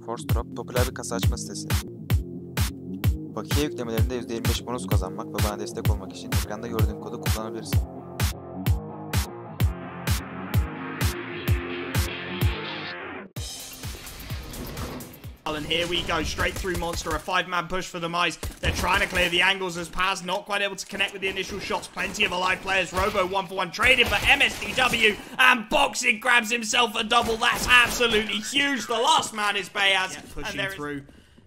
Force Drop popüler bir kasa açma sitesi. Bakiye yüklemelerinde %25 bonus kazanmak ve bana destek olmak için ekranda gördüğün kodu kullanabilirsin. And here we go, straight through Monster, a 5-man push for Demise. They're trying to clear the angles as Paz not quite able to connect with the initial shots. Plenty of alive players. Robo 1-for-1 traded, but MSDW and Boxic grabs himself a double. That's absolutely huge. The last man is Bayaz. Yeah, pushing through.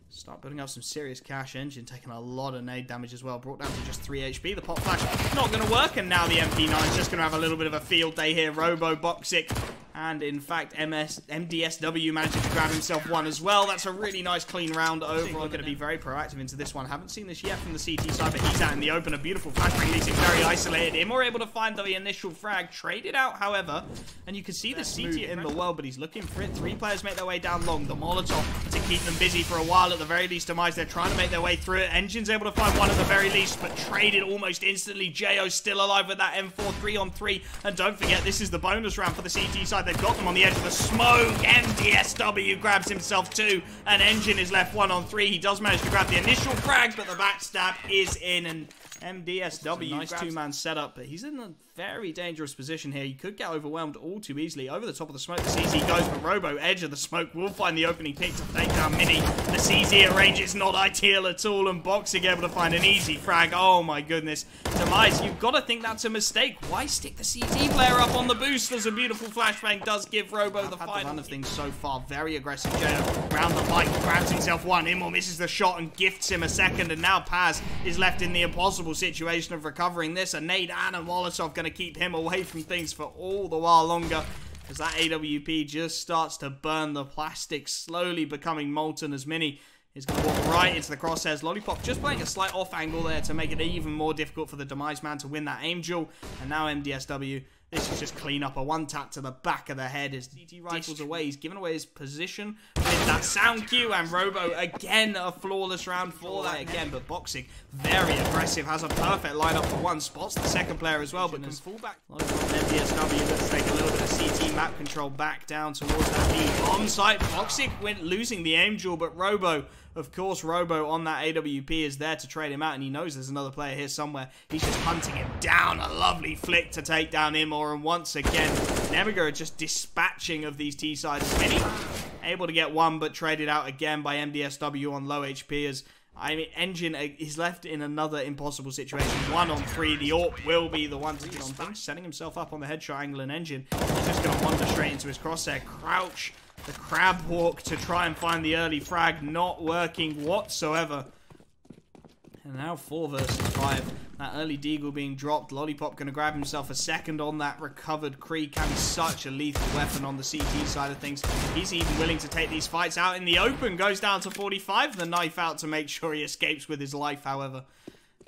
Start building up some serious cash. Engine taking a lot of nade damage as well. Brought down to just 3 HP. The pop flash not going to work, and now the MP9 is just going to have a little bit of a field day here. Robo, Boxic, and in fact MDSW managing to grab himself one as well. That's a really nice clean round overall. Going to be very proactive into this one. Haven't seen this yet from the CT side, but he's out in the open. A beautiful flashbang leaves him very isolated. Immo able to find the initial frag. Traded out, however, and you can see the CT in the world, but he's looking for it. 3 players make their way down long. The Molotov to keep them busy for a while. At the very least, Demise, they're trying to make their way through it. Engine's able to find one at the very least, but traded almost instantly. Jo still alive with that M4 3-on-3. And don't forget, this is the bonus round for the CT side. They've got them on the edge of the smoke. MDSW grabs himself 2, and Engine is left 1-on-3. He does manage to grab the initial frag, but the backstab is in, and MDSW, nice 2-man setup, but he's in a very dangerous position here. He could get overwhelmed all too easily. Over the top of the smoke, the CZ goes, but Robo, edge of the smoke, will find the opening pick to take down Mini. The CZ at range is not ideal at all, and Boxic able to find an easy frag. Oh my goodness. Demise, you've got to think that's a mistake. Why stick the CT player up on the boost? There's a beautiful flashbang, does give Robo the final. Run of things so far. Very aggressive Jo. Round the bike, grabs himself one. Immo misses the shot and gifts him a second, and now Paz is left in the impossible situation of recovering this. A nade and a Molotov going to keep him away from things for all the while longer, as that AWP just starts to burn the plastic, slowly becoming molten, as Mini is going to walk right into the crosshairs. Lollipop just playing a slight off angle there to make it even more difficult for the Demise man to win that aim duel. And now MDSW, this is just clean up. A 1-tap to the back of the head as DT rifles away. He's given away his position with that sound cue, and Robo again a flawless round for that again. But Boxic, very aggressive, has a perfect lineup for one. Spots the second player as well, but can fall back. MDSW looks to take a little bit of CT map control back down towards that B bomb site. Boxic went losing the aim duel, but Robo, of course, Robo on that AWP is there to trade him out, and he knows there's another player here somewhere. He's just hunting him down. A lovely flick to take down Immo, and once again, Nemiga just dispatching of these T-sides. Mini able to get one, but traded out again by MDSW on low HP, as Engine is left in another impossible situation. 1-on-3, the AWP will be the one to get on things, setting himself up on the headshot angle, and Engine is just going to wander straight into his crosshair. Crouch, the crab walk to try and find the early frag, not working whatsoever. And now 4 versus 5. That early deagle being dropped. Lollipop going to grab himself a second on that recovered Creek. And such a lethal weapon on the CT side of things. He's even willing to take these fights out in the open. Goes down to 45. The knife out to make sure he escapes with his life, however.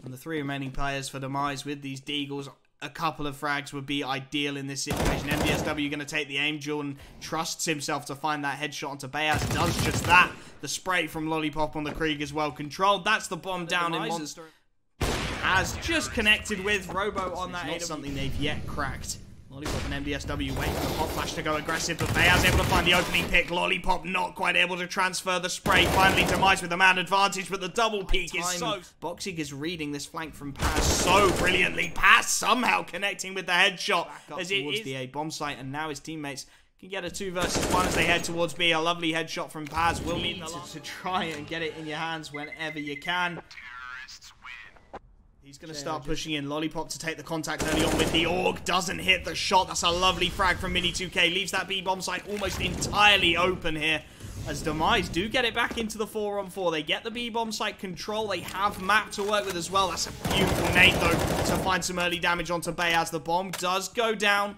And the 3 remaining players for Demise with these deagles. A couple of frags would be ideal in this situation. MDSW going to take the aim duel and trusts himself to find that headshot onto Bayaz. Does just that. The spray from Lollipop on the Krieg is well controlled. That's the bomb down in Monster. Has just connected with Robo on that. Not something they've yet cracked. Lollipop and MDSW waiting for the pop flash to go aggressive, but Bayaz able to find the opening pick. Lollipop not quite able to transfer the spray. Finally, Demise with the man advantage, but the double peek is so... Boxic is reading this flank from Paz so brilliantly. Paz somehow connecting with the headshot as it towards the A bomb site, and now his teammates can get a 2 versus 1 as they head towards B. A lovely headshot from Paz will need to try and get it in your hands whenever you can. He's going to start pushing in. Lollipop to take the contact early on with the AUG. Doesn't hit the shot. That's a lovely frag from Mini2K. Leaves that B-bomb site almost entirely open here. As Demise do get it back into the 4-on-4. They get the B-bomb site control. They have map to work with as well. That's a beautiful nade, though, to find some early damage onto Bayaz. The bomb does go down.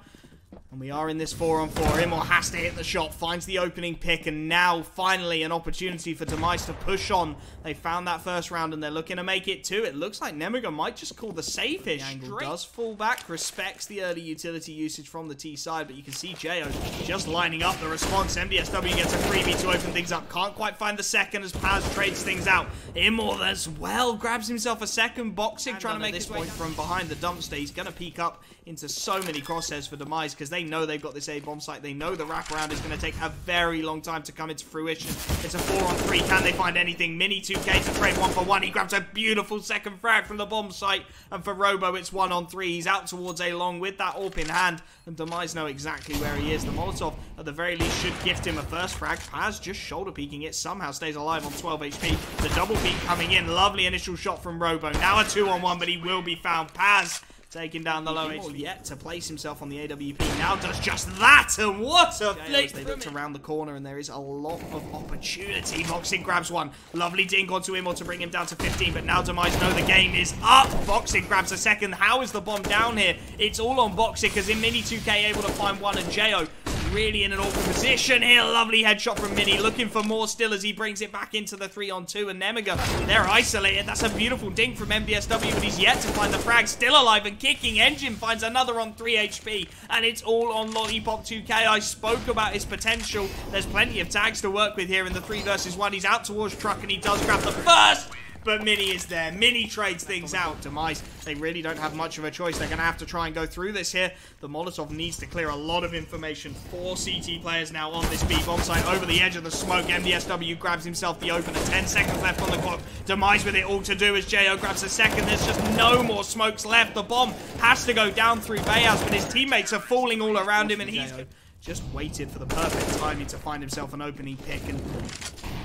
And we are in this 4-on-4. Immo has to hit the shot, finds the opening pick, and now finally an opportunity for Demise to push on. They found that first round and they're looking to make it 2. It looks like Nemiga might just call the safe-ish. The angle does fall back, respects the early utility usage from the T side, but you can see Jo just lining up the response. MDSW gets a freebie to open things up. Can't quite find the second as Paz trades things out. Immo as well grabs himself a second. Boxic trying to make this point from behind the dumpster. He's going to peek up into so many crosshairs for Demise because they They know they've got this A bomb site. They know the wraparound is going to take a very long time to come into fruition. It's a 4-on-3. Can they find anything? Mini 2K to trade 1-for-1. He grabs a beautiful second frag from the bomb site. And for Robo, it's 1-on-3. He's out towards A long with that AWP in hand. And Demise know exactly where he is. The Molotov, at the very least, should gift him a first frag. Paz just shoulder peeking it. Somehow stays alive on 12 HP. The double peek coming in. Lovely initial shot from Robo. Now a 2-on-1, but he will be found. Paz taking down the low HP. Yet to place himself on the AWP. Now does just that. And what a flick. They looked around the corner and there is a lot of opportunity. Boxing grabs one. Lovely dink onto him or to bring him down to 15. But now Demise know the game is up. Boxing grabs a second. How is the bomb down here? It's all on Boxing because in Mini 2K able to find one, and Jo really in an awkward position here. Lovely headshot from Mini. Looking for more still as he brings it back into the 3-on-2. And Nemiga, they're isolated. That's a beautiful dink from MDSW, but he's yet to find the frag. Still alive and kicking. Engine finds another on 3 HP. And it's all on Lollipop 2K. I spoke about his potential. There's plenty of tags to work with here in the 3 versus 1. He's out towards Truck and he does grab the first. But Mini is there. Mini trades things out. Demise, they really don't have much of a choice. They're going to have to try and go through this here. The Molotov needs to clear a lot of information. 4 CT players now on this B bomb site over the edge of the smoke. MDSW grabs himself the opener. 10 seconds left on the clock. Demise with it all to do as Jo grabs a second. There's just no more smokes left. The bomb has to go down through Bayaz, but his teammates are falling all around him, and he's just waited for the perfect timing to find himself an opening pick. And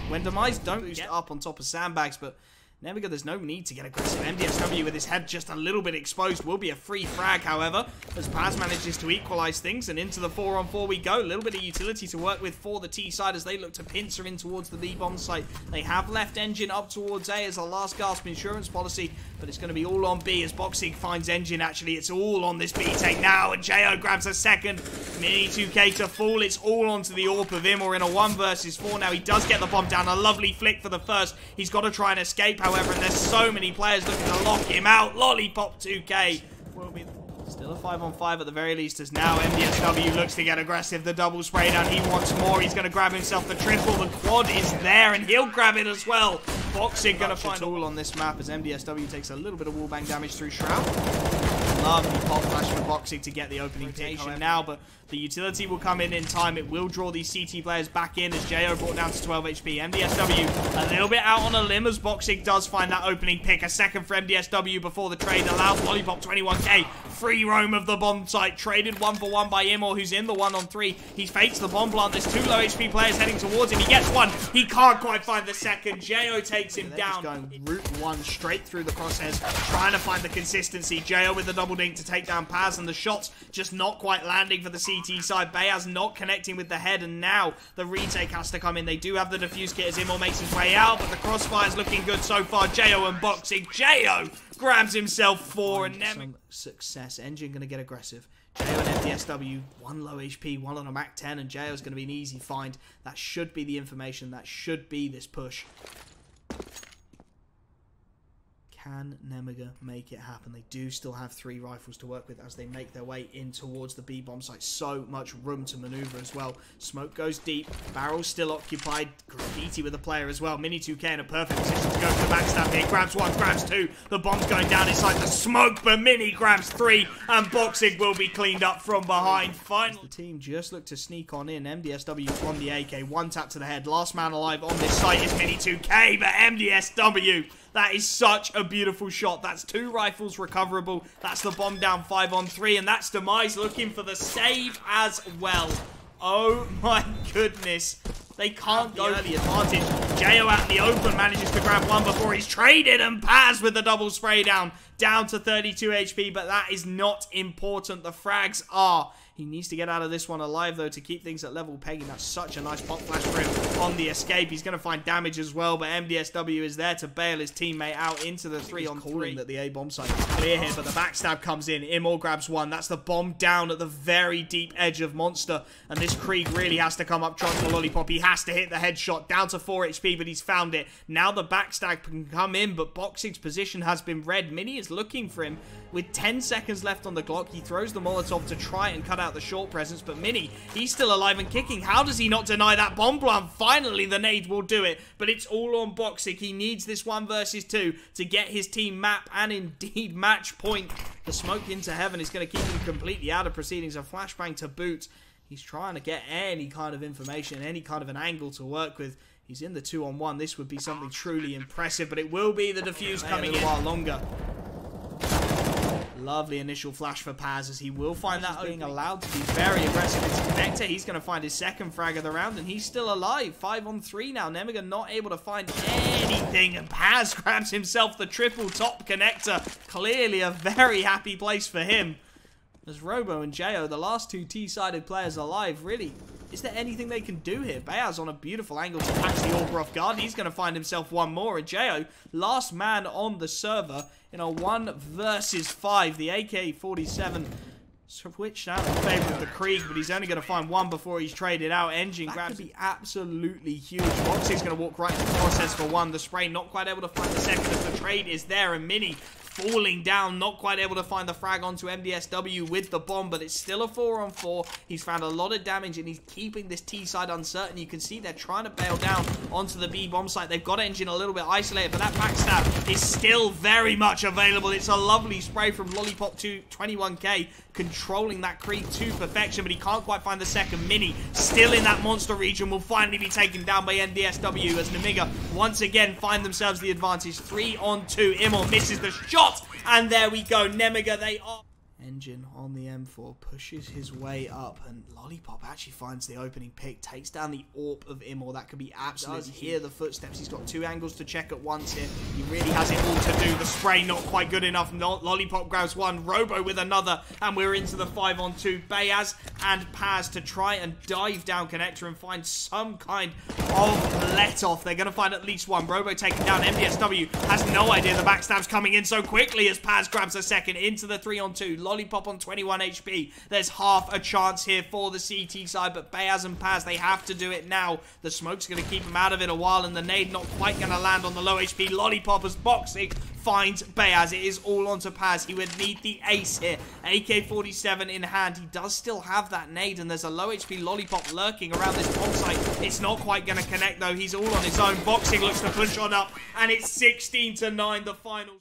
when Demise don't boost up on top of sandbags, but Nemiga, there's no need to get aggressive. MDSW with his head just a little bit exposed will be a free frag, however, as Paz manages to equalize things, and into the 4-on-4 we go. A little bit of utility to work with for the T side as they look to pincer in towards the B bomb site. They have left Engine up towards A as a last gasp insurance policy, but it's going to be all on B as Boxing finds Engine. Actually, it's all on this B take now, and Jo grabs a second. Mini 2K to fall. It's all onto the AWP of him, or in a 1 versus 4 now. He does get the bomb down. A lovely flick for the first. He's got to try and escape, however, and there's so many players looking to lock him out. Lollipop 2K will be still a 5-on-5 at the very least, as now MDSW looks to get aggressive. The double spray down, he wants more. He's going to grab himself the triple. The quad is there, and he'll grab it as well. Boxing going to find a tool on this map as MDSW takes a little bit of wallbang damage through Shroud. Lovely pop flash for Boxing to get the opening pick now, but the utility will come in time. It will draw these CT players back in as Jo brought down to 12 HP. MDSW a little bit out on a limb as Boxing does find that opening pick. A second for MDSW before the trade allows Lollipop 21K. Free roam of the bomb site. Traded 1-for-1 by Imor, who's in the 1-on-3. He fakes the bomb plant. There's 2 low HP players heading towards him. He gets one. He can't quite find the second. Jo takes him down. Going route 1 straight through the crosshairs, trying to find the consistency. Jo with the double dink to take down Paz, and the shots just not quite landing for the CT side. Bayaz not connecting with the head, and now the retake has to come in. They do have the defuse kit as Imor makes his way out, but the crossfire's looking good so far. Jo and Boxing. Jo grabs himself 4, and some success. Engine going to get aggressive. Jo and MDSW, 1 low HP, 1 on a Mac 10, and Jo's going to be an easy find. That should be the information. That should be this push. Can Nemiga make it happen? They do still have 3 rifles to work with as they make their way in towards the B bomb site. So much room to maneuver as well. Smoke goes deep. Barrel's still occupied. Graffiti with a player as well. Mini 2K in a perfect position to go for the backstab here. Grabs 1, grabs 2. The bomb's going down inside the smoke, but Mini grabs 3, and Boxing will be cleaned up from behind. Finally, the team just looked to sneak on in. MDSW on the AK. 1 tap to the head. Last man alive on this site is Mini 2K, but MDSW, that is such a beautiful shot. That's 2 rifles recoverable. That's the bomb down 5-on-3, and that's Demise looking for the save as well. Oh my goodness. They can't go the advantage. Jo out in the open manages to grab 1 before he's traded, and Paz with the double spray down to 32 HP, but that is not important. The frags are. He needs to get out of this one alive, though, to keep things at level pegging. That's such a nice pop flash for him on the escape. He's going to find damage as well, but MDSW is there to bail his teammate out into the 3-on-3. That the A bomb site is clear here, but the backstab comes in. Imor grabs 1. That's the bomb down at the very deep edge of Monster, and this Krieg really has to come up trot for Lollipop. He has to hit the headshot down to 4 HP, but he's found it. Now the backstab can come in, but Boxing's position has been read. Mini is looking for him with 10 seconds left on the clock. He throws the Molotov to try and cut out out the short presence, but Mini, he's still alive and kicking. How does he not deny that bomb plant? Finally, the nade will do it, but it's all on Boxic. He needs this 1 versus 2 to get his team map and indeed match point. The smoke into heaven is going to keep him completely out of proceedings. A flashbang to boot. He's trying to get any kind of information, any kind of an angle to work with. He's in the 2-on-1. This would be something truly impressive, but it will be the defuse coming in a while longer. Lovely initial flash for Paz, as he will find that being allowed to be very aggressive into Connector. He's going to find his second frag of the round, and he's still alive. 5-on-3 now. Nemiga not able to find anything, and Paz grabs himself the triple top Connector. Clearly a very happy place for him. As Robo and Jo, the last 2 T-sided players alive, really, is there anything they can do here? Beyaz on a beautiful angle to catch the Augur off guard. He's going to find himself one more. And Jo, last man on the server in a 1 versus 5. The AK-47 switched out in favor of the Krieg, but he's only going to find one before he's traded out. Engine grabs to be absolutely huge. Boxy's going to walk right into the process for 1. The spray not quite able to find the second as the trade is there. And Mini falling down, not quite able to find the frag onto MDSW with the bomb, but it's still a 4-on-4. He's found a lot of damage, and he's keeping this T side uncertain. You can see they're trying to bail down onto the B bomb site. They've got Engine a little bit isolated, but that backstab is still very much available. It's a lovely spray from Lollipop to 21k, controlling that Krieg to perfection, but he can't quite find the second. Mini, still in that monster region, will finally be taken down by NDSW as Nemiga once again find themselves the advantage. 3-on-2. Immor misses the shot, and there we go. Nemiga, they are... Engine on the M4 pushes his way up, and Lollipop actually finds the opening pick, takes down the AWP of Immor. That could be absolutely hear the footsteps. He's got 2 angles to check at once here. He really has it all to do. The spray not quite good enough. Lollipop grabs one, Robo with another, and we're into the 5-on-2. Beyaz and Paz to try and dive down Connector and find some kind of let-off. They're going to find at least one. Robo taken down. MDSW has no idea the backstab's coming in so quickly as Paz grabs a second into the 3-on-2. Lollipop on 21 HP. There's half a chance here for the CT side, but Beyaz and Paz, they have to do it now. The smoke's going to keep him out of it a while, and the nade not quite going to land on the low HP. Lollipop as Boxic finds Beyaz. It is all onto Paz. He would need the ace here. AK-47 in hand. He does still have that nade, and there's a low HP Lollipop lurking around this bomb site. It's not quite going to connect, though. He's all on his own. Boxic looks to push on up, and it's 16-9, the final.